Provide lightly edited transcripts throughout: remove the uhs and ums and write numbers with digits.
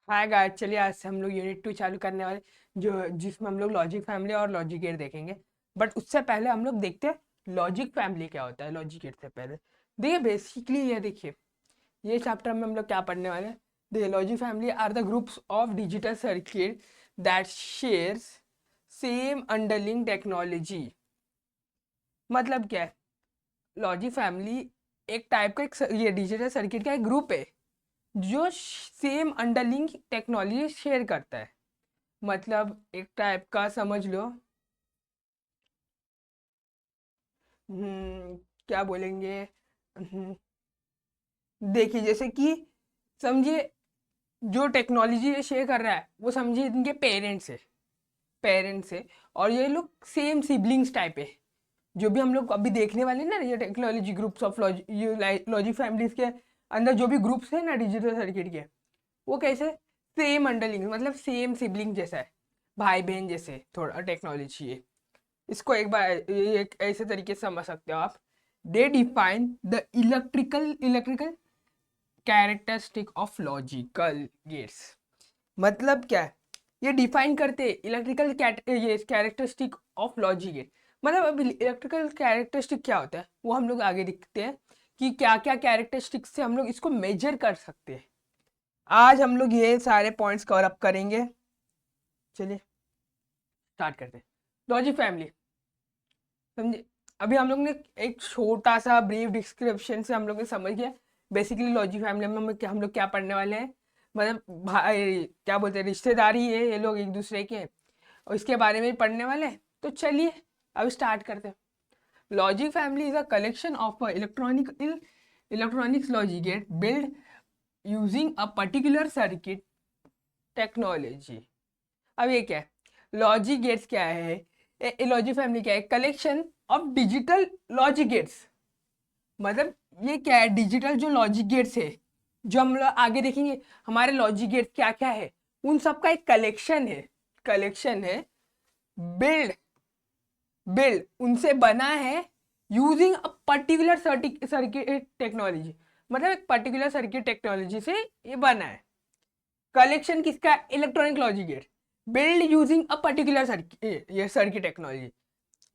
Hi guys, चलिए आज से हम लोग यूनिट 2 चालू करने वाले जो जिसमें हम लोग लॉजिक फैमिली और लॉजिक गेट देखेंगे। बट उससे पहले हम लोग देखते हैं लॉजिक फैमिली क्या होता है। लॉजिक गेट से पहले देखिए बेसिकली ये देखिए ये चैप्टर में हम लोग क्या पढ़ने वाले हैं। देखिए logic family are the groups of digital circuit that shares same underlying technology. मतलब क्या है? लॉजिक फैमिली एक टाइप का ये डिजिटल सर्किट का एक ग्रुप है जो सेम अंडरलिंग टेक्नोलॉजी शेयर करता है। मतलब एक टाइप का समझ लो। क्या बोलेंगे? हम्म, देखिए जैसे कि समझिए जो टेक्नोलॉजी ये शेयर कर रहा है वो समझिए इनके पेरेंट्स है और ये लोग सेम सिबलिंग्स टाइप है। जो भी हम लोग अभी देखने वाले हैं ना, ये technology groups of logic families के अंदर जो भी ग्रुप्स है ना डिजिटल सर्किट के, वो कैसे सेम अंडरलिंग मतलब सेम सिबलिंग जैसा है, भाई बहन जैसे थोड़ा टेक्नोलॉजी है। इसको एक बार एक ऐसे तरीके से समझ सकते हो आप। They define the electrical characteristic of logical gates. मतलब क्या है? ये डिफाइन करते हैं इलेक्ट्रिकल ये कैरेक्टरिस्टिक ऑफ लॉजिक गेट। मतलब अब इलेक्ट्रिकल कैरेक्टरिस्टिक क्या होता है वो हम लोग आगे देखते हैं कि क्या क्या कैरेक्टरिस्टिक से हम लोग इसको मेजर कर सकते हैं। आज हम लोग ये सारे पॉइंट्स कवर अप करेंगे। चलिए स्टार्ट करते हैं। लॉजिक फैमिली समझे। अभी हम लोग ने एक छोटा सा ब्रीफ डिस्क्रिप्शन से हम लोग ने समझ गया बेसिकली लॉजिक फैमिली में हम लोग क्या पढ़ने वाले हैं। मतलब भाई क्या बोलते हैं, रिश्तेदारी है ये लोग एक दूसरे के, और इसके बारे में पढ़ने वाले हैं। तो चलिए अब स्टार्ट करते हैं। Logic family is a collection of electronics logic gate build using a particular circuit technology. अब ये क्या है? लॉजिक गेट्स क्या है? लॉजिक फैमिली क्या है? Collection of digital logic gates. मतलब ये क्या है? डिजिटल जो लॉजिक गेट्स है जो हम लोग आगे देखेंगे हमारे लॉजिक गेट्स क्या क्या है, उन सब का एक कलेक्शन है। बिल्ड बिल्ड उनसे बना है using a particular circuit technology. मतलब एक पर्टिकुलर सर्किट टेक्नोलॉजी से ये बना है। कलेक्शन किसका? Electronic logic gate build using a particular circuit, ये सर्किट टेक्नोलॉजी।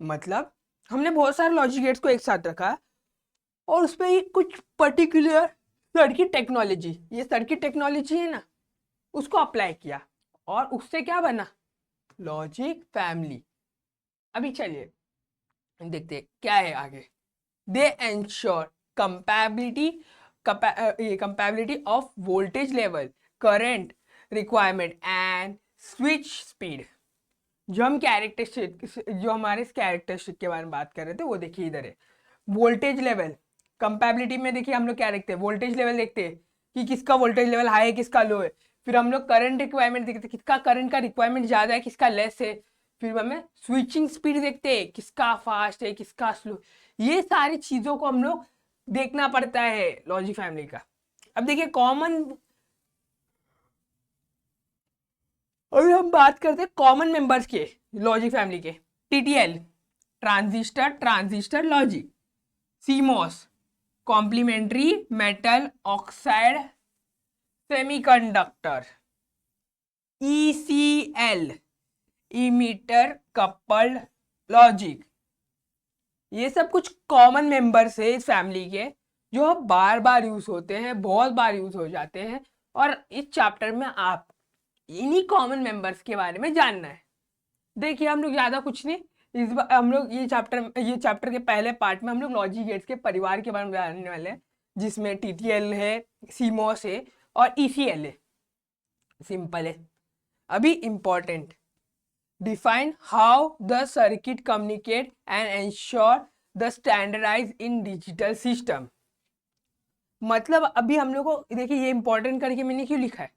मतलब हमने बहुत सारे लॉजिक गेट्स को एक साथ रखा और उस पर कुछ पर्टिकुलर सर्किट टेक्नोलॉजी, ये सर्किट टेक्नोलॉजी है ना, उसको अप्लाई किया और उससे क्या बना? Logic family. अभी चलिए देखते हैं क्या है आगे। They ensure compatibility compatibility of voltage level, current requirement and switch speed. जो हमारे कैरेक्टरिस्टिक के बारे में बात कर रहे थे वो देखिए इधर है। वोल्टेज लेवल कंपैबिलिटी में देखिए हम लोग क्या देखते हैं, वोल्टेज लेवल देखते हैं कि किसका वोल्टेज लेवल हाई है किसका लो है। फिर हम लोग करंट रिक्वायरमेंट देखते हैं किसका करंट का रिक्वायरमेंट ज़्यादा है किसका लेस है। फिर हमें स्विचिंग स्पीड देखते हैं किसका फास्ट है किसका स्लो। ये सारी चीज़ों को हम लोग देखना पड़ता है लॉजिक फैमिली का। अब देखिए कॉमन, अभी हम बात करते हैं कॉमन मेंबर्स के लॉजिक फैमिली के। TTL transistor logic, CMOS complementary metal oxide semiconductor, ECL emitter coupled logic. ये सब कुछ कॉमन मेंबर्स है इस फैमिली के जो बार बार यूज होते हैं, बहुत बार यूज हो जाते हैं। और इस चैप्टर में आप इन्हीं कॉमन मेंबर्स के बारे में जानना है। देखिए हम लोग ज़्यादा कुछ नहीं, इस बार हम लोग ये चैप्टर के पहले पार्ट में हम लोग लॉजिक गेट्स के परिवार के बारे में जानने वाले हैं, जिसमें टीटीएल है, सीमोस है और ईसीएल है। सिंपल है। अभी important, define how the circuit communicate and ensure the standardize in digital system. मतलब अभी हम लोग को देखिए ये इंपॉर्टेंट करके मैंने क्यों लिखा है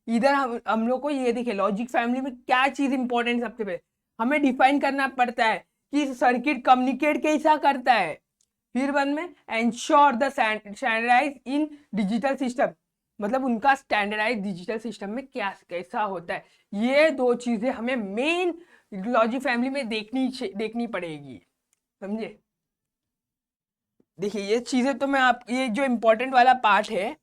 इधर। हम लोग को ये देखिए लॉजिक फैमिली में क्या चीज इंपॉर्टेंट सबसे पहले हमें डिफाइन करना पड़ता है कि सर्किट कम्युनिकेट कैसा करता है। फिर वन में ensure the standardize in digital system, मतलब उनका स्टैंडर्डाइज डिजिटल सिस्टम में क्या कैसा होता है। ये दो चीजें हमें मेन लॉजिक फैमिली में देखनी पड़ेगी। समझे? देखिए ये चीजें तो मैं आप ये जो इम्पोर्टेंट वाला पार्ट है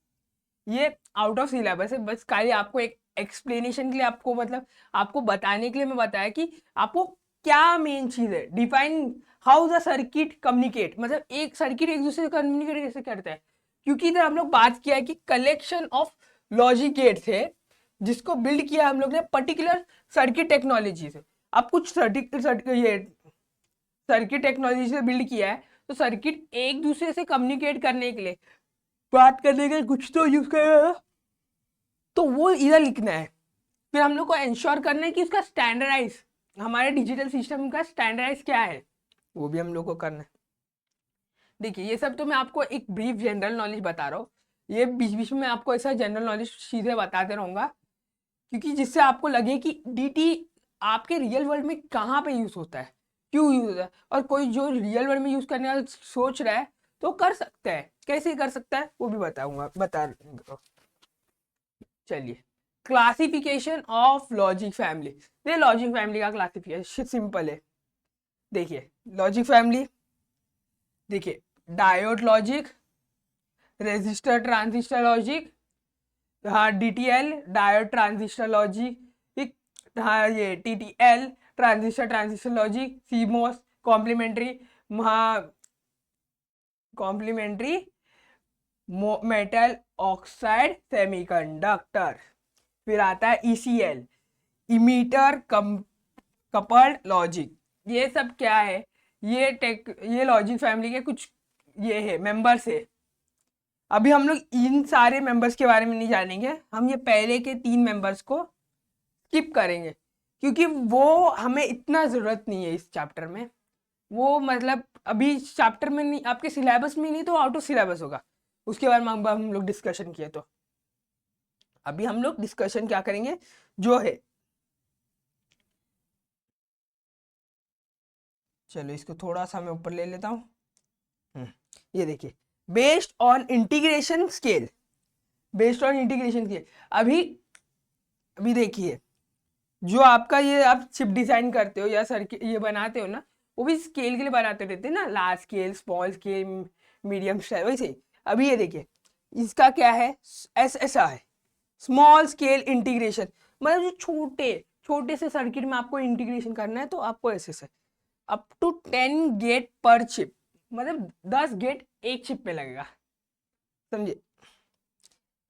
ये आउट ऑफ सिलेबस है, बस खाली आपको एक एक्सप्लेनेशन के लिए, आपको मतलब आपको बताने के लिए मैं बताया कि आपको क्या मेन चीज़ है। Define how the circuit communicate, मतलब एक सर्किट एक दूसरे से कम्युनिकेट कैसे करता है, क्योंकि इधर हम लोग बात किया है कि कलेक्शन ऑफ लॉजिक गेट्स है जिसको बिल्ड किया हम लोग ने पर्टिकुलर सर्किट टेक्नोलॉजी से। अब कुछ ये सर्किट टेक्नोलॉजी से बिल्ड किया है, तो सर्किट एक दूसरे से कम्युनिकेट करने के लिए, बात करने के लिए कुछ तो यूज करेगा, तो वो इधर लिखना है। फिर हम लोग को इंश्योर करना है कि उसका स्टैंडर्डाइज, हमारे डिजिटल सिस्टम का स्टैंडर्डाइज क्या है, वो भी हम लोग को करना है। देखिए ये सब तो मैं आपको एक ब्रीफ जनरल नॉलेज बता रहा हूँ, ये बीच बीच में आपको ऐसा जनरल नॉलेज चीज़ें बताते रहूँगा, क्योंकि जिससे आपको लगे कि डीटी आपके रियल वर्ल्ड में कहाँ पे यूज़ होता है, क्यों यूज़ होता है, और कोई जो रियल वर्ल्ड में यूज़ करने का सोच रहा है तो कर सकता है, कैसे कर सकता है वो भी बता। चलिए, क्लासिफिकेशन ऑफ लॉजिक फैमिली। ये लॉजिक फैमिली का क्लासिफिकेशन सिंपल है। देखिए लॉजिक फैमिली, देखिए diode logic, resistor transistor logic, हाँ डीटीएल डायोड ट्रांजिस्टर लॉजिक, हाँ ये TTL transistor transistor logic, CMOS complementary, हाँ कॉम्प्लीमेंट्री मेटल ऑक्साइड सेमीकंडक्टर। फिर आता है ईसीएल, इमीटर कपल्ड लॉजिक। ये सब क्या है, ये लॉजिक फैमिली के कुछ ये है मेंबर्स है। अभी हम लोग इन सारे मेंबर्स के बारे में नहीं जानेंगे, हम ये पहले के 3 मेंबर्स को स्किप करेंगे, क्योंकि वो हमें इतना ज़रूरत नहीं है इस चैप्टर में। वो मतलब अभी चैप्टर में नहीं, आपके सिलेबस में नहीं तो आउट ऑफ सिलेबस होगा, उसके बारे में हम लोग डिस्कशन किए। तो अभी हम लोग डिस्कशन क्या करेंगे जो है, चलो इसको थोड़ा सा मैं ऊपर ले लेता हूँ। ये देखिए, based on integration scale, based on integration scale. अभी अभी देखिए, जो आपका ये आप चिप डिजाइन करते हो या सर्किट ये बनाते हो ना, वो भी स्केल के लिए बनाते रहते हैं ना, large scale, small scale, medium scale, वैसे। अभी ये देखिए, इसका क्या है, ऐसा है स्मॉल स्केल इंटीग्रेशन, मतलब जो छोटे छोटे से सर्किट में आपको इंटीग्रेशन करना है तो आपको ऐसे से up to 10 gate per chip, मतलब 10 गेट एक चिप में लगेगा, समझे।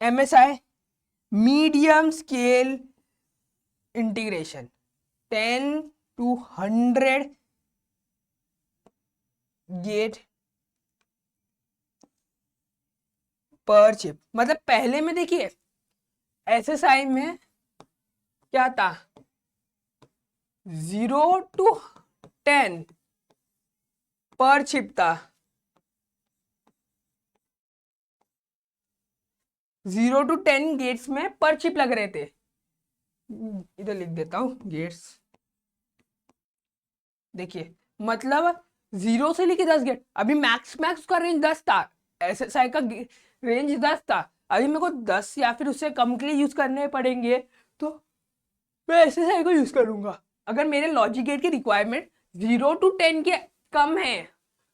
MSI medium scale integration 10 to 100 gate per chip. मतलब पहले में देखिए एसएसआई में क्या था, 0 to 10 पर चिप था, 0 to 10 गेट्स में पर चिप लग रहे थे। इधर लिख देता हूं गेट्स, देखिए मतलब 0 से लेके 10 गेट। अभी मैक्स का रेंज 10 था, एसएसआई का रेंज 10 था, अभी मेरे को 10 या फिर उससे कम के लिए यूज करने पड़ेंगे, तो मैं एसएसआई को यूज करूंगा। अगर मेरे लॉजिक गेट की रिक्वायरमेंट 0 to 10 के कम है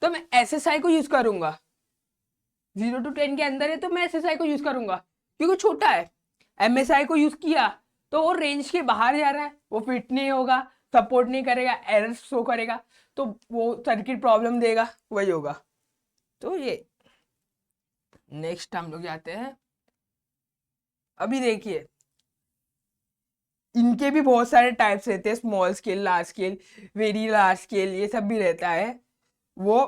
तो मैं एसएसआई को यूज करूंगा, 0 to 10 के अंदर है तो मैं एसएसआई को यूज करूंगा, क्योंकि छोटा है। एमएसआई को यूज किया तो वो रेंज के बाहर जा रहा है, वो फिट नहीं होगा, सपोर्ट नहीं करेगा, एरर शो करेगा, तो वो सर्किट प्रॉब्लम देगा, वही होगा। तो ये नेक्स्ट हम लोग जाते हैं। अभी देखिए इनके भी बहुत सारे टाइप्स रहते हैं, small scale, large scale, very large scale, ये सब भी रहता है वो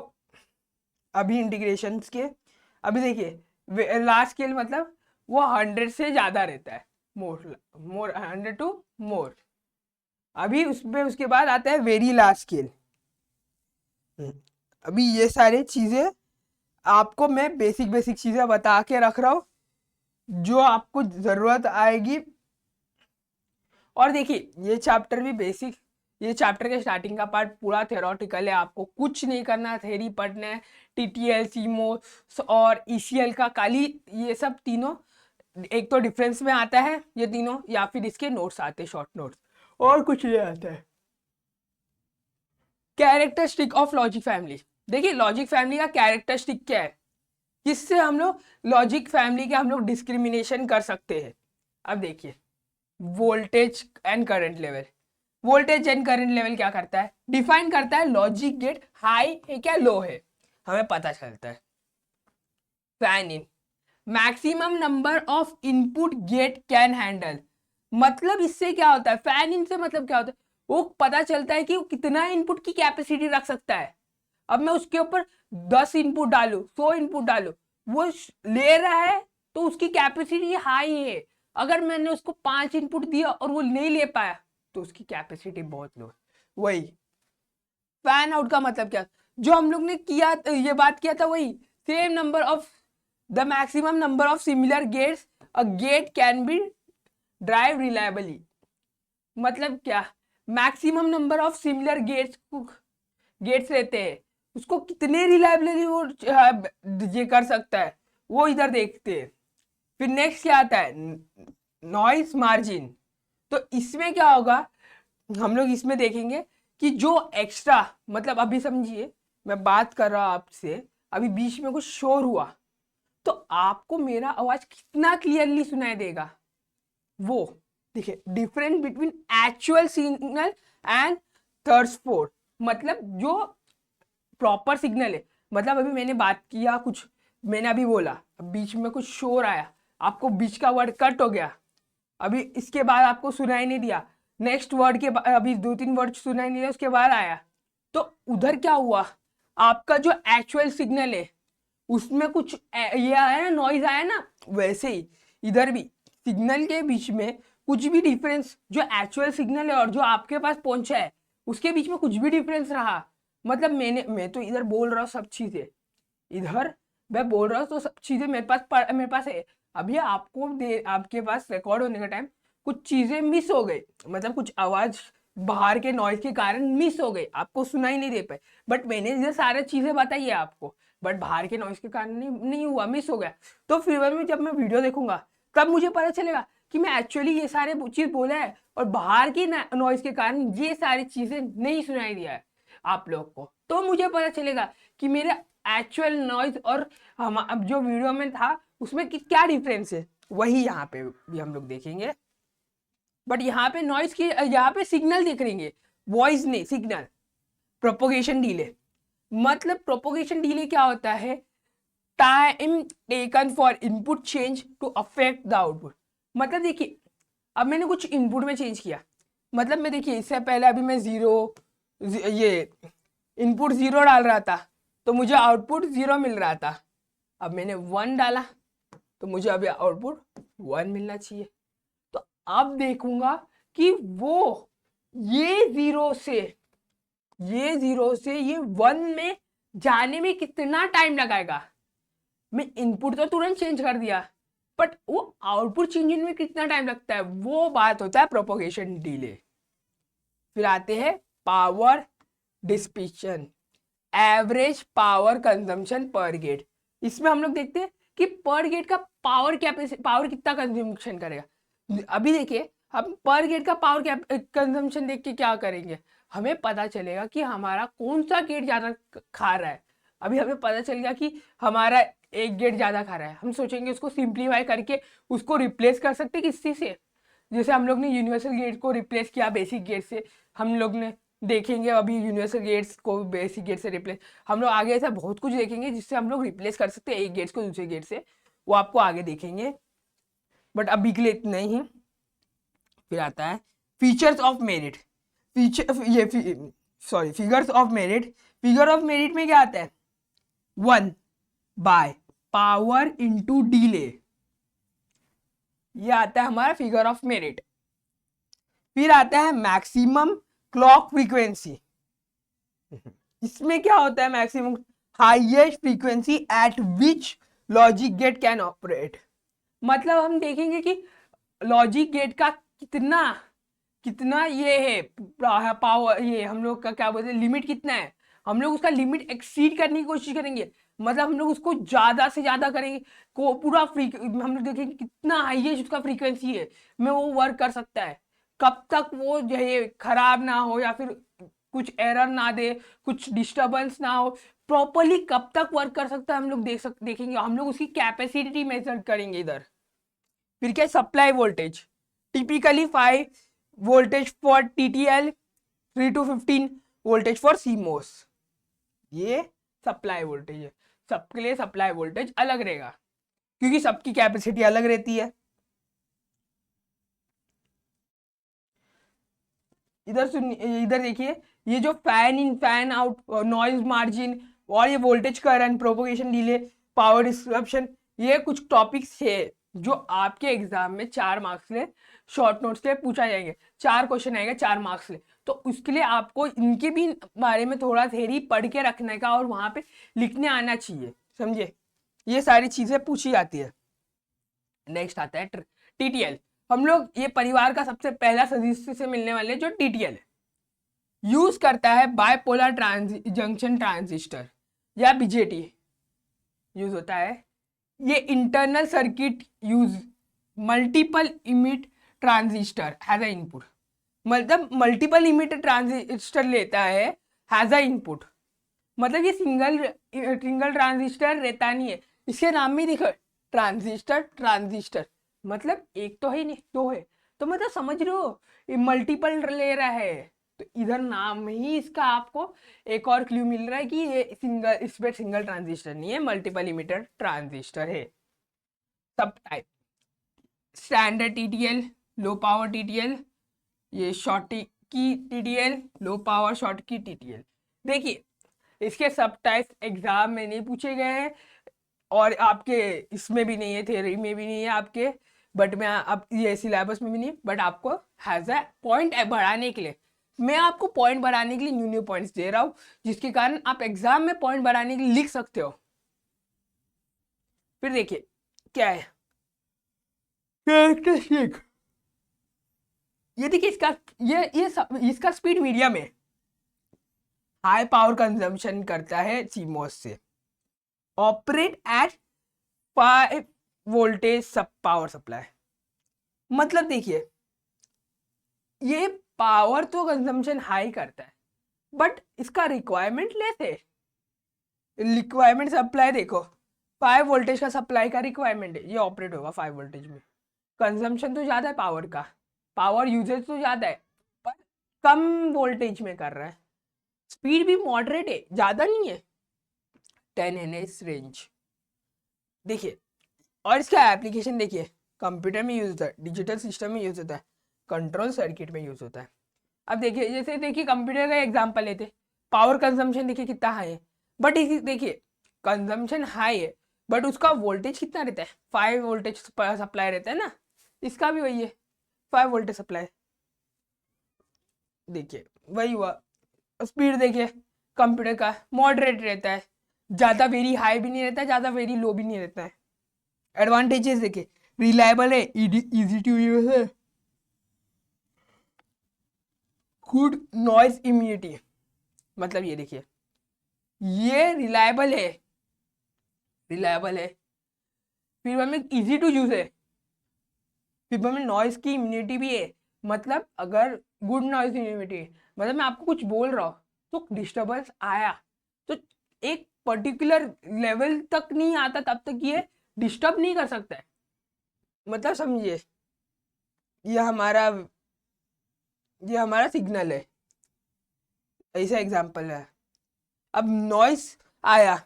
अभी इंटीग्रेशन के। अभी देखिए लार्ज स्केल मतलब वो 100 से ज़्यादा रहता है, मोर 100 टू मोर। अभी उसमें उसके बाद आता है वेरी लार्ज स्केल। अभी ये सारी चीज़ें आपको मैं बेसिक बेसिक चीज़ें बता के रख रहा हूँ जो आपको ज़रूरत आएगी। और देखिए ये चैप्टर भी बेसिक, ये चैप्टर के स्टार्टिंग का पार्ट पूरा थ्योरेटिकल है, आपको कुछ नहीं करना है, थ्योरी पढ़ना है। टीटीएल, सीमोस और ईसीएल का खाली ये सब तीनों एक तो डिफरेंस में आता है ये तीनों, या फिर इसके नोट्स आते हैं, शॉर्ट नोट्स, और कुछ नहीं आता है। कैरेक्टरिस्टिक ऑफ लॉजिक फैमिली, देखिए लॉजिक फैमिली का कैरेक्टरिस्टिक क्या है, किससे हम लोग लॉजिक फैमिली के हम लोग डिस्क्रिमिनेशन कर सकते हैं। अब देखिए voltage and current level. Voltage and current level क्या करता है, डिफाइन करता है लॉजिक गेट हाई है क्या लो है, हमें पता चलता है। Fan in, maximum number of input get can handle. मतलब इससे क्या होता है, फैन इन से मतलब क्या होता है, वो पता चलता है कि वो कितना इनपुट की कैपेसिटी रख सकता है। अब मैं उसके ऊपर 10 इनपुट डालू, 100 इनपुट डालू, वो ले रहा है तो उसकी कैपेसिटी हाई है। अगर मैंने उसको 5 इनपुट दिया और वो नहीं ले पाया तो उसकी कैपेसिटी बहुत लो है। वही फैन आउट का मतलब क्या, जो हम लोग ने किया ये बात किया था, वही same number of the maximum number of similar gates a gate can be drive reliably. मतलब क्या, maximum number of similar gates रहते हैं, उसको कितने रिलायबली वो ये कर सकता है, वो इधर देखते हैं। फिर नेक्स्ट क्या आता है, नॉइस मार्जिन। तो इसमें क्या होगा, हम लोग इसमें देखेंगे कि जो एक्स्ट्रा, मतलब अभी समझिए मैं बात कर रहा हूं आपसे, अभी बीच में कुछ शोर हुआ तो आपको मेरा आवाज कितना क्लियरली सुनाई देगा, वो देखिए difference between actual signal and threshold. मतलब जो प्रॉपर सिग्नल है, मतलब अभी मैंने बात किया कुछ, मैंने अभी बोला, बीच में कुछ शोर आया, आपको बीच का वर्ड कट हो गया, अभी इसके बाद आपको सुनाई नहीं दिया, नेक्स्ट वर्ड के अभी 2-3 वर्ड सुनाई नहीं दिया, उसके बाद आया, तो उधर क्या हुआ, आपका जो एक्चुअल सिग्नल है उसमें कुछ ये आया ना, नॉइज आया ना, वैसे ही इधर भी सिग्नल के बीच में कुछ भी डिफरेंस, जो एक्चुअल सिग्नल है और जो आपके पास पहुंचा है उसके बीच में कुछ भी डिफरेंस रहा, मतलब मैं तो इधर बोल रहा हूँ सब चीजें, इधर मैं बोल रहा हूँ तो सब चीजें मेरे पास है, अभी आपको आपके पास रिकॉर्ड होने का टाइम कुछ चीजें मिस हो गई, मतलब कुछ आवाज बाहर के नॉइज के कारण मिस हो गई, आपको सुनाई नहीं दे पाई, बट मैंने ये सारी चीजें बताई है आपको, बट बाहर के नॉइज के कारण नहीं हुआ, मिस हो गया। तो फिर मैं जब मैं वीडियो देखूंगा तब मुझे पता चलेगा कि मैं एक्चुअली ये सारे चीज बोला है और बाहर की नॉइज के कारण ये सारी चीजें नहीं सुनाई दिया है आप लोग को, तो मुझे पता चलेगा कि मेरे एक्चुअल नॉइज और हम अब जो वीडियो में था उसमें क्या डिफरेंस है, वही यहाँ पे भी हम लोग देखेंगे। बट यहाँ पे नॉइज की, यहाँ पे सिग्नल देख लेंगे, वॉइस नहीं सिग्नल। प्रोपोगेशन डिले, मतलब प्रोपोगेशन डिले क्या होता है, time taken for input change to affect the output. मतलब देखिए अब मैंने कुछ इनपुट में चेंज किया, मतलब मैं देखिए इससे पहले अभी मैं ये इनपुट 0 डाल रहा था तो मुझे आउटपुट 0 मिल रहा था, अब मैंने 1 डाला तो मुझे अभी आउटपुट 1 मिलना चाहिए। तो अब देखूंगा कि वो ये 0 से ये 1 में जाने में कितना टाइम लगाएगा। मैं इनपुट तो तुरंत चेंज कर दिया बट वो आउटपुट चेंज में कितना टाइम लगता है, वो बात होता है प्रोपोगेशन डिले। फिर आते हैं power dissipation, average power consumption per gate. इसमें हम लोग देखते हैं कि पर गेट का पावर कितना कंजम्पशन करेगा। अभी देखिए हम पर गेट का पावर कंजम्पशन देख के क्या करेंगे, हमें पता चलेगा कि हमारा कौन सा गेट ज्यादा खा रहा है। अभी हमें पता चल गया कि हमारा एक गेट ज्यादा खा रहा है, हम सोचेंगे उसको सिंप्लीफाई करके उसको रिप्लेस कर सकते हैं किसी से, जैसे हम लोग ने यूनिवर्सल गेट को रिप्लेस किया बेसिक गेट से, हम लोग ने देखेंगे अभी यूनिवर्सल गेट्स को बेसिक गेट से रिप्लेस, हम लोग आगे ऐसा बहुत कुछ देखेंगे जिससे हम लोग रिप्लेस कर सकते हैं एक गेट्स को दूसरे गेट से, वो आपको आगे देखेंगे, बट अभी के लिए इतना ही है। फिर आता है features of merit, figures of merit. Figure of merit में क्या आता है, 1 बाय पावर इंटू डिले, ये आता है हमारा फिगर ऑफ मेरिट। फिर आता है मैक्सिमम क्लॉक फ्रीक्वेंसी, इसमें क्या होता है maximum, highest frequency eight which logic get can operate. मतलब हम देखेंगे कि लॉजिक गेट का कितना कितना ये है पावर, ये हम लोग का क्या बोलते हैं लिमिट कितना है, हम लोग उसका लिमिट एक्सीड करने की कोशिश करेंगे, मतलब हम लोग उसको ज्यादा से ज्यादा करेंगे को पूरा हम लोग देखेंगे कितना हाईएस्ट उसका फ्रीक्वेंसी है में वो वर्क कर सकता है, कब तक वो जो है खराब ना हो या फिर कुछ एरर ना दे, कुछ डिस्टरबेंस ना हो, प्रॉपरली कब तक वर्क कर सकता है हम लोग देखेंगे, हम लोग उसकी कैपेसिटी मेजर करेंगे इधर। फिर क्या, supply voltage, typically 5 voltage for TTL, 3 to 15 voltage for CMOS। ये सप्लाई वोल्टेज है, सबके लिए सप्लाई वोल्टेज अलग रहेगा क्योंकि सबकी कैपेसिटी अलग रहती है। इधर देखिए, ये जो fan in fan out, noise margin और ये voltage current, propagation delay, power disruption, ये कुछ टॉपिक्स है जो आपके एग्जाम में 4 मार्क्स ले, शॉर्ट नोट्स ले पूछा जाएंगे। 4 क्वेश्चन आएंगे 4 मार्क्स ले, तो उसके लिए आपको इनके भी बारे में थोड़ा थ्योरी पढ़ के रखने का और वहां पे लिखने आना चाहिए, समझे। ये सारी चीजें पूछी जाती है। नेक्स्ट आता है TTL। हम लोग ये परिवार का सबसे पहला सदस्य से मिलने वाले जो TTL है, यूज करता है बायपोलर जंक्शन ट्रांजिस्टर या BJT यूज होता है। ये internal circuit use multiple emit transistor has a input, मतलब मल्टीपल इमिट ट्रांजिस्टर लेता है हैज अ इनपुट, मतलब ये सिंगल ट्रांजिस्टर रहता नहीं है। इसके नाम में देखो, ट्रांजिस्टर मतलब एक तो है नहीं, दो है, तो मतलब समझ लो ये मल्टीपल ले रहा है। तो इधर नाम ही इसका आपको एक और क्लू मिल रहा है कि ये इसमें सिंगल ट्रांजिस्टर नहीं है, मल्टीपल इमिटर ट्रांजिस्टर है। सब type, standard TTL, low power TTL, ये शॉर्ट की TTL, लो पावर शॉर्ट की TTL। देखिए इसके सब टाइप्स एग्जाम में नहीं पूछे गए हैं और आपके इसमें भी नहीं है, थ्योरी में भी नहीं है आपके, बट मैं अब ये सिलेबस में भी नहीं, बट आपको हैज अ पॉइंट बढ़ाने के लिए, मैं आपको पॉइंट बढ़ाने के लिए न्यू पॉइंट्स दे रहा हूँ, जिसके कारण आप एग्जाम में पॉइंट बढ़ाने के लिए लिख सकते हो। फिर देखिए क्या है कैरेक्टरिस्टिक, ये देखिए इसका स्पीड मीडियम है, हाई पावर कंजम्पशन करता है CMOS से, ऑपरेट एट 5 वोल्टेज सब पावर सप्लाई। मतलब देखिए ये पावर तो कंजम्पशन हाई करता है बट इसका रिक्वायरमेंट लेस है। रिक्वायरमेंट सप्लाई देखो, 5 वोल्टेज का सप्लाई का रिक्वायरमेंट है, ये ऑपरेट होगा 5 वोल्टेज में। कंजम्पशन तो ज़्यादा है पावर का, पावर यूजेज तो ज़्यादा है पर कम वोल्टेज में कर रहा है। स्पीड भी मॉडरेट है, ज़्यादा नहीं है, 10 NS रेंज। देखिए और इसका एप्लीकेशन देखिए, कंप्यूटर में यूज होता है, डिजिटल सिस्टम में यूज होता है, कंट्रोल सर्किट में यूज होता है। अब देखिए जैसे देखिए कंप्यूटर का एग्जांपल लेते, पावर कंजम्पशन देखिए कितना हाई है, बट देखिए कंजम्पशन हाई है बट उसका वोल्टेज कितना रहता है, 5 वोल्टेज सप्लाई रहता है ना, इसका भी वही है 5 वोल्टेज सप्लाई। देखिए वही हुआ, स्पीड देखिए कंप्यूटर का मॉडरेट रहता है, ज़्यादा वेरी हाई भी नहीं रहता है, ज़्यादा वेरी लो भी नहीं रहता है। एडवांटेजेस देखिए, रिलायबल है, इजी टू यूज है, गुड नॉइज इम्यूनिटी, मतलब ये देखिए ये रिलायबल है, फिर हमें इजी टू यूज है, फिर हमें नॉइज की इम्यूनिटी भी है, मतलब अगर गुड नॉइज इम्यूनिटी मतलब मैं आपको कुछ बोल रहा हूँ तो डिस्टर्बेंस आया तो एक पर्टिकुलर लेवल तक नहीं आता, तब तक ये डिस्टर्ब नहीं कर सकता है, मतलब समझिए ये हमारा सिग्नल है, ऐसा एग्जांपल है। अब नॉइस आया,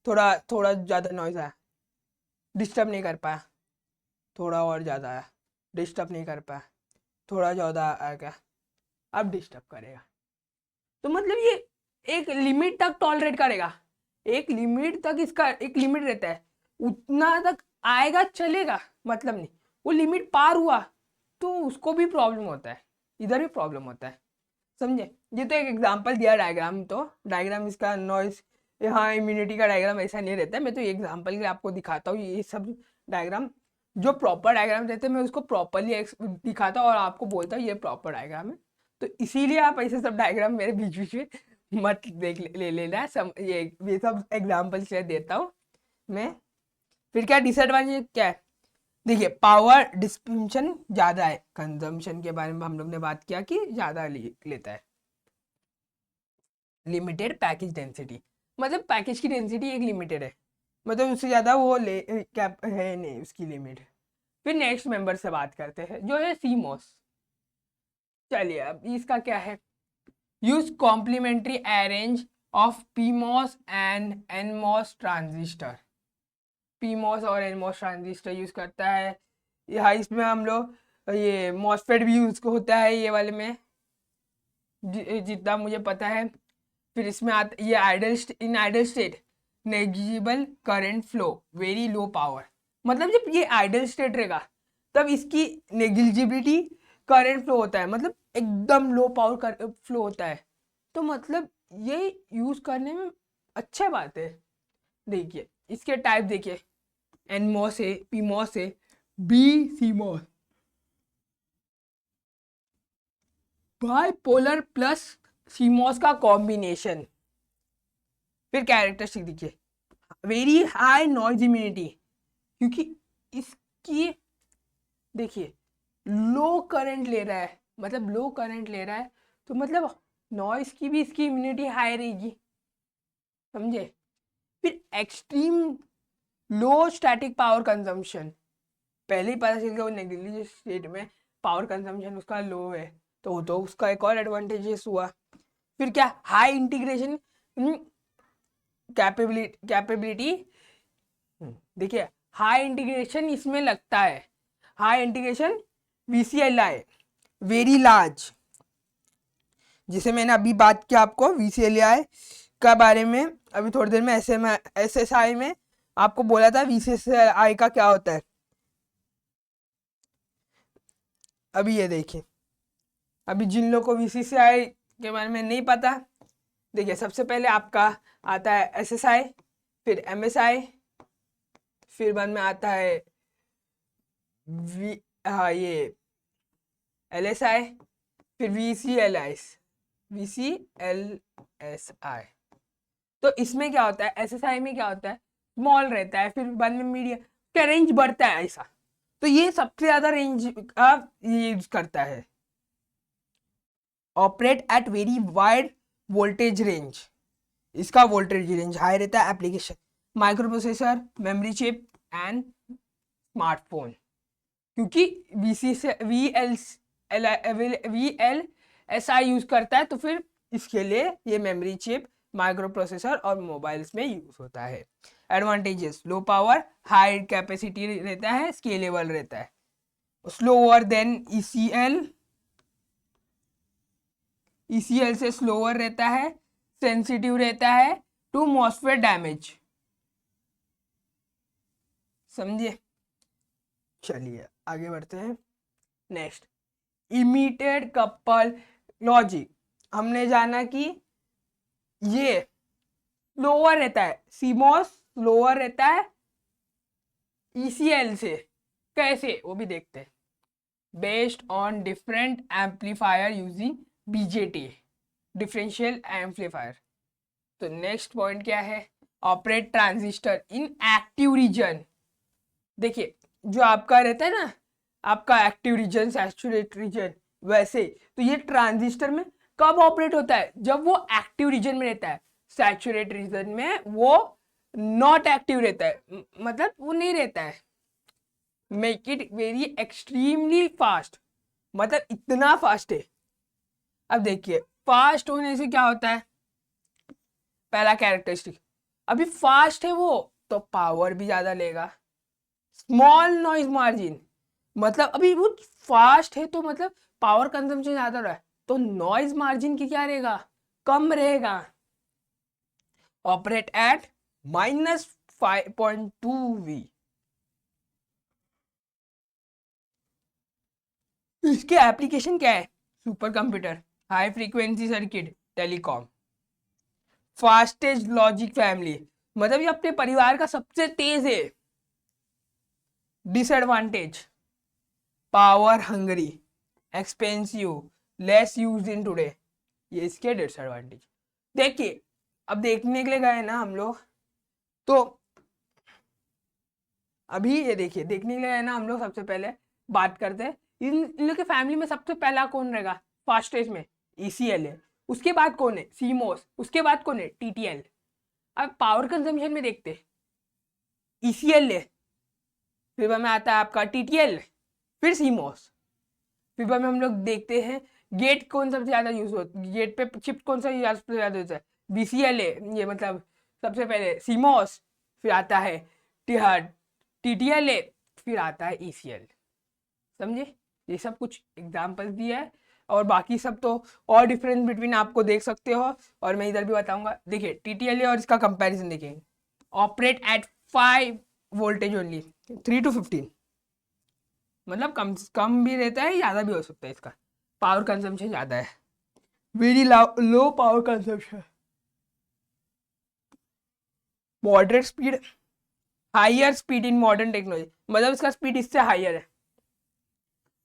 थोड़ा थोड़ा ज़्यादा नॉइस आया, डिस्टर्ब नहीं कर पाया, थोड़ा और ज़्यादा आया, डिस्टर्ब नहीं कर पाया, थोड़ा ज़्यादा आ गया, अब डिस्टर्ब करेगा। तो मतलब ये एक लिमिट तक टॉलरेट करेगा, एक लिमिट तक, इसका एक लिमिट रहता है, उतना तक आएगा चलेगा, मतलब नहीं वो लिमिट पार हुआ तो उसको भी प्रॉब्लम होता है, इधर भी प्रॉब्लम होता है, समझे। ये तो एक एग्जांपल दिया डायग्राम, तो डायग्राम इसका नॉइस, हाँ इम्यूनिटी का डायग्राम ऐसा नहीं रहता है, मैं तो एग्जांपल के लिए आपको दिखाता हूँ। ये सब डायग्राम जो प्रॉपर डायग्राम रहते हैं मैं उसको प्रॉपरली दिखाता हूँ और आपको बोलता हूँ ये प्रॉपर डायग्राम है, तो इसीलिए आप ऐसे सब डायग्राम मेरे बीच बीच में मत देख ले लेना, ये सब एग्जाम्पल से देता हूँ मैं। फिर क्या डिसएडवांटेज क्या है, देखिए पावर डिस्ट्रीब्यूशन ज़्यादा है, कंजम्पशन के बारे में हम लोग ने बात किया कि ज़्यादा लेता है, लिमिटेड पैकेज डेंसिटी, मतलब पैकेज की डेंसिटी एक लिमिटेड है, मतलब उससे ज़्यादा वो ले कैप है नहीं उसकी लिमिट। फिर नेक्स्ट मेंबर से बात करते हैं जो है CMOS। चलिए अब इसका क्या है, use complementary arrange of PMOS and NMOS transistor. PMOS और NMOS ट्रांजिस्टर यूज करता है यहाँ, इसमें हम लोग ये MOSFET भी यूज होता है ये वाले में जितना मुझे पता है। फिर इसमें आता ये in idle state negligible current flow very low power, मतलब जब ये आइडल स्टेट रहेगा तब इसकी नेग्लिजिबिलिटी करंट फ्लो होता है, मतलब एकदम लो पावर फ्लो होता है। तो मतलब ये यूज करने में अच्छा बात है। देखिए इसके टाइप देखिए, NMOS है, PMOS है, BCMOS, बाइपोलर प्लस CMOS का कॉम्बिनेशन। फिर कैरेक्टरिस्टिक देखिए, वेरी हाई नॉइज इम्यूनिटी, क्योंकि इसकी देखिए लो करंट ले रहा है, मतलब लो करंट ले रहा है तो मतलब नॉइज की भी इसकी इम्यूनिटी हाई रहेगी, समझे। फिर extreme low static power consumption, पहले ही पता चल गया वो नेग्लिजिबल स्टेट में पावर कंजम्पशन उसका लो है, तो उसका एक और एडवांटेजेस हुआ। फिर क्या, हाई इंटीग्रेशन कैपेबिलिटी, देखिए हाई इंटीग्रेशन इसमें लगता है, high integration VCLI very large, जिसे मैंने अभी बात किया आपको VCLI का बारे में, अभी थोड़ी देर में SSI में आपको बोला था VCLI का क्या होता है। अभी ये देखिए, अभी जिन लोगों को VCCI के बारे में नहीं पता, देखिए सबसे पहले आपका आता है SSI, फिर MSI, फिर बाद में आता है ये LSI, फिर VCLI। तो इसमें क्या होता है, SSI में क्या होता है, स्मॉल रहता है, फिर बाद में मीडियम का रेंज बढ़ता है ऐसा। तो ये सबसे ज्यादा रेंज का यूज करता है, operate at very wide voltage range, इसका वोल्टेज रेंज हाई रहता है। Application micro processor, memory chip and smartphone, क्योंकि VLSI यूज करता है तो फिर इसके लिए ये मेमोरी चिप, माइक्रो प्रोसेसर और मोबाइल्स में यूज होता है। Advantages, low power, high capacity रहता है, स्केलेबल रहता है, स्लोअर देन ECL से स्लोअर रहता है, सेंसिटिव रहता है टू मॉस्फेट डैमेज, समझिए। चलिए आगे बढ़ते हैं। नेक्स्ट, इमिटेड कपल लॉजिक, हमने जाना कि ये स्लोअर रहता है, CMOS स्लोअर रहता है ECL से, कैसे वो भी देखते हैं। Based on different amplifier using BJT, differential amplifier. तो नेक्स्ट पॉइंट क्या है, ऑपरेट ट्रांजिस्टर इन एक्टिव रीजन। देखिए जो आपका रहता है ना, आपका एक्टिव रीजन, सैचुरेट रीजन, वैसे तो ये ट्रांजिस्टर में कब ऑपरेट होता है, जब वो एक्टिव रीजन में रहता है। सैचुरेट रीजन में वो नॉट एक्टिव रहता है, मतलब वो नहीं रहता है। Make it very extremely fast, मतलब इतना फास्ट है। अब देखिए फास्ट होने से क्या होता है, पहला कैरेक्टरिस्टिक, अभी फास्ट है वो तो पावर भी ज्यादा लेगा। स्मॉल नॉइज मार्जिन, मतलब अभी वो फास्ट है तो मतलब पावर कंजम्पशन ज्यादा रहा है तो नॉइज मार्जिन की क्या रहेगा, कम रहेगा। ऑपरेट एट -5.2V, इसके एप्लीकेशन क्या है, super computer, high frequency circuit, telecom. Fastest logic family, मतलब ये अपने परिवार का सबसे तेज है। Disadvantage, power Hungary, expensive, less use in today, ये इसके डिसएडवांटेज। देखिए अब देखने के लिए गए ना हम लोग, तो अभी ये देखिए देखने के लिए गए ना हम लोग, सबसे पहले बात करते हैं इन लोग के फैमिली में सबसे पहला कौन रहेगा फास्टेस्ट में, ECL है। उसके बाद कौन है, CMOS, उसके बाद कौन है, TTL। अब पावर कंजम्पशन में देखते ECL है, फिर बाद में आता है आपका TTL, फिर CMOS, फिर बाद में हम लोग देखते हैं गेट कौन सबसे ज़्यादा यूज होता है, गेट पे चिप कौन सा सबसे ज़्यादा होता है, BCL है, ये मतलब सबसे पहले CMOS, फिर आता है TTL है, फिर आता है ECL। समझे? ये सब कुछ एग्जाम्पल दिया है, और बाकी सब तो और डिफरेंस बिटवीन आपको देख सकते हो, और मैं इधर भी बताऊंगा। देखिए TTL और इसका कंपैरिजन देखिए, operate at 5 voltage only, 3 to 15, मतलब कम भी रहता है, ज़्यादा भी हो सकता है, इसका पावर कंजम्पशन ज़्यादा है, very low power consumption, moderate speed, higher speed in modern technology, मतलब इसका स्पीड इससे हायर है।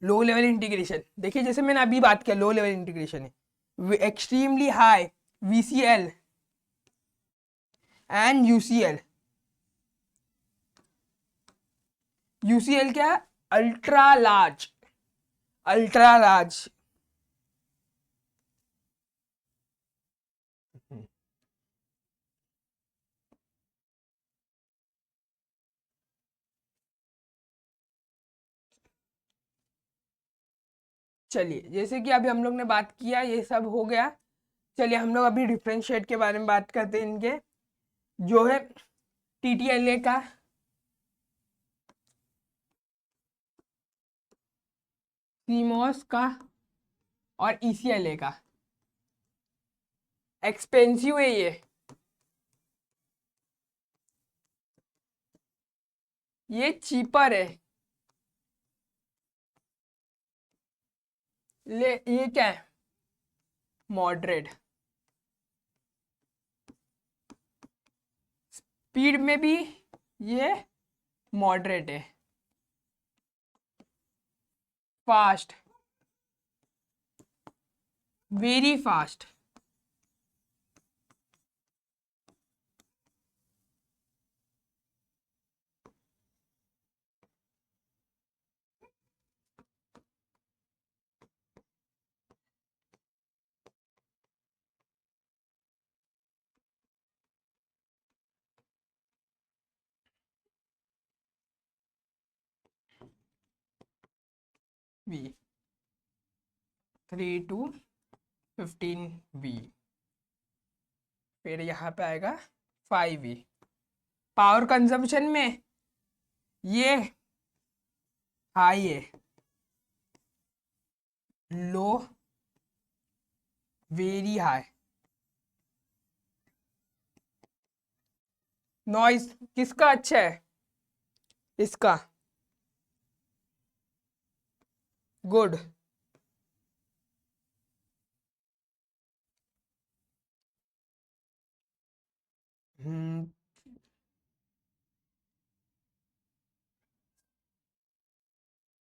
लो लेवल इंटीग्रेशन, देखिए जैसे मैंने अभी बात किया, लो लेवल इंटीग्रेशन है, extremely high VCL and UCL क्या है? Ultra large, ultra large. चलिए, जैसे कि अभी हम लोग ने बात किया, ये सब हो गया। चलिए हम लोग अभी डिफरेंशिएट के बारे में बात करते हैं, इनके जो है TTLA का, CMOS का और ECLA का। एक्सपेंसिव है ये चीपर है। ये क्या है? मॉडरेट। स्पीड में भी ये मॉडरेट है। Fast, very fast. V 3 to 15V, फिर यहाँ पे आएगा 5V। पावर कंजम्पशन में ये हाई है, लो, वेरी हाई। नॉइस किसका अच्छा है? इसका गुड।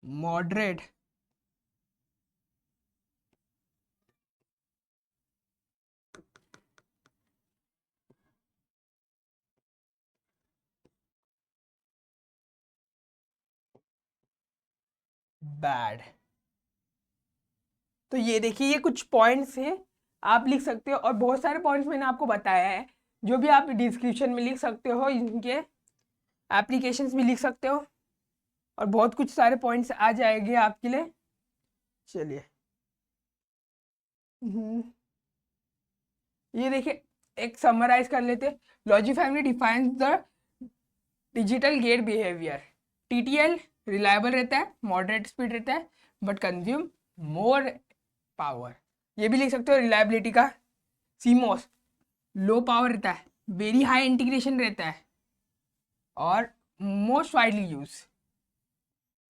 Moderate, bad. तो ये देखिए, ये कुछ पॉइंट्स हैं, आप लिख सकते हो, और बहुत सारे पॉइंट्स मैंने आपको बताया है, जो भी आप डिस्क्रिप्शन में लिख सकते हो, इनके एप्लीकेशंस भी लिख सकते हो, और बहुत कुछ सारे पॉइंट्स आ जाएंगे आपके लिए। चलिए, ये देखिए, एक समराइज कर लेते। Logic family defines the digital gate behaviour. TTL reliable रहता है, मॉडरेट स्पीड रहता है, बट कंज्यूम मोर पावर। ये भी लिख सकते हो रिलायबिलिटी का। CMOS लो पावर रहता है, वेरी हाई इंटीग्रेशन रहता है, और most widely use.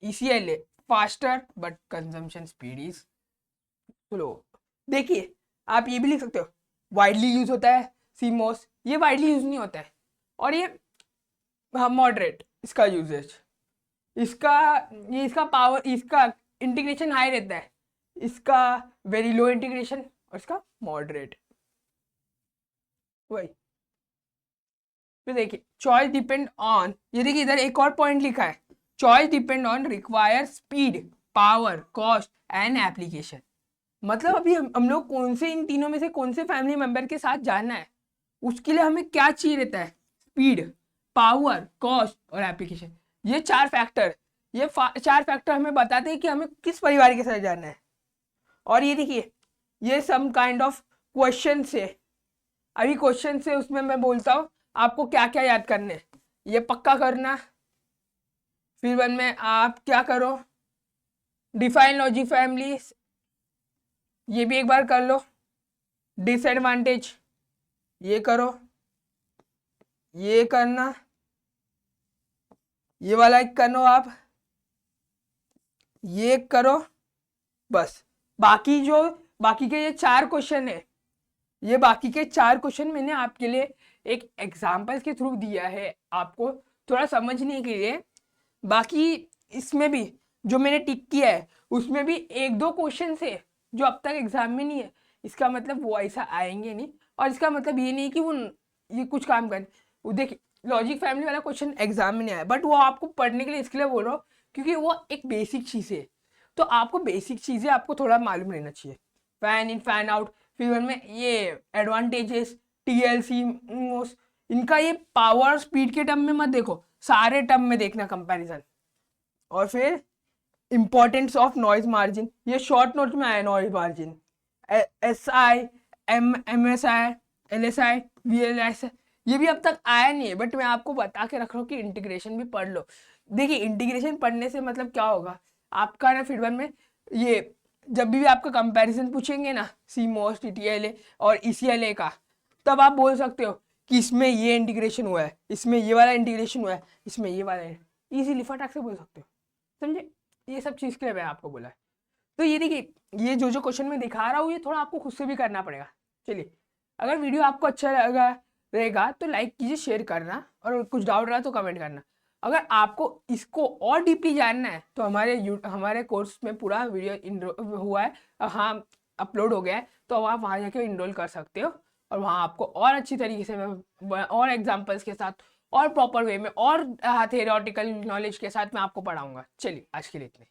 ECLA faster but consumption speed is slow. देखिए, आप ये भी लिख सकते हो, वाइडली यूज होता है CMOS, ये वाइडली यूज नहीं होता है, और ये हाँ मॉडरेट इसका यूजेज, इसका ये इसका पावर, इसका इंटीग्रेशन हाई रहता है, इसका वेरी लो इंटीग्रेशन, और इसका मॉडरेट। वही। फिर देखिए, चॉइस डिपेंड ऑन, ये देखिए इधर एक और पॉइंट लिखा है, choice depend on require speed, power, cost and application. मतलब अभी हम लोग कौन से इन तीनों में से कौन से फैमिली मेंबर के साथ जाना है, उसके लिए हमें क्या चाहिए रहता है, स्पीड, पावर, कॉस्ट और एप्लीकेशन। ये चार फैक्टर, चार फैक्टर हमें बताते हैं कि हमें किस परिवार के साथ जाना है। और ये देखिए, ये सम काइंड ऑफ क्वेश्चन से, अभी क्वेश्चन से उसमें मैं बोलता हूँ आपको क्या क्या याद करने, ये पक्का करना। फिर वन में आप क्या करो, डिफाइन लॉजिक फैमिलीज, ये भी एक बार कर लो। डिसएडवांटेज ये करो, ये करना, ये वाला एक करो आप, ये करो, बस। बाकी के ये चार क्वेश्चन है, ये बाकी के चार क्वेश्चन मैंने आपके लिए एक एग्जाम्पल के थ्रू दिया है आपको थोड़ा समझने के लिए। बाकी इसमें भी जो मैंने टिक किया है उसमें भी एक दो क्वेश्चन है जो अब तक एग्जाम में नहीं है, इसका मतलब वो ऐसा आएंगे नहीं, और इसका मतलब ये नहीं कि वो ये कुछ काम करें। वो देखिए, लॉजिक फैमिली वाला क्वेश्चन एग्जाम में नहीं आया, बट वो आपको पढ़ने के लिए इसके लिए बोल रहा हूँ क्योंकि वो एक बेसिक चीज़ है, तो आपको बेसिक चीज़ें आपको थोड़ा मालूम रहना चाहिए। फैन इन फैन आउट, फिर में ये एडवांटेजेस, टीएलसी, इनका ये पावर स्पीड के टर्म में मत देखो, सारे टर्म में देखना कंपैरिजन। और फिर इंपॉर्टेंस ऑफ नॉइज मार्जिन, ये शॉर्ट नोट में आया noise margin, SI, MSI, LSI, VLSI, ये भी अब तक आया नहीं है, बट मैं आपको बता के रख रहा हूँ कि इंटीग्रेशन भी पढ़ लो। देखिए, इंटीग्रेशन पढ़ने से मतलब क्या होगा आपका ना, फिर वन में ये जब भी आपका कंपैरिजन पूछेंगे ना CMOS, TTLA और ECLA का, तब आप बोल सकते हो कि इसमें ये इंटीग्रेशन हुआ है, इसमें ये वाला इंटीग्रेशन हुआ है, इसमें ये वाला है, इजीली फटाक से बोल सकते हो, समझे। ये सब चीज़ के लिए मैं आपको बोला है। तो ये देखिए, ये जो क्वेश्चन मैं दिखा रहा हूँ ये थोड़ा आपको खुद से भी करना पड़ेगा। चलिए, अगर वीडियो आपको अच्छा लगा रहेगा तो लाइक कीजिए, शेयर करना, और कुछ डाउट रहा तो कमेंट करना। अगर आपको इसको और डीपली जानना है तो हमारे कोर्स में पूरा वीडियो हुआ है, हाँ अपलोड हो गया है, तो आप वहाँ जाके इनरोल कर सकते हो, और वहाँ आपको और अच्छी तरीके से मैं और एग्जाम्पल्स के साथ और प्रॉपर वे में और थियोरेटिकल नॉलेज के साथ मैं आपको पढ़ाऊँगा। चलिए, आज के लिए इतने।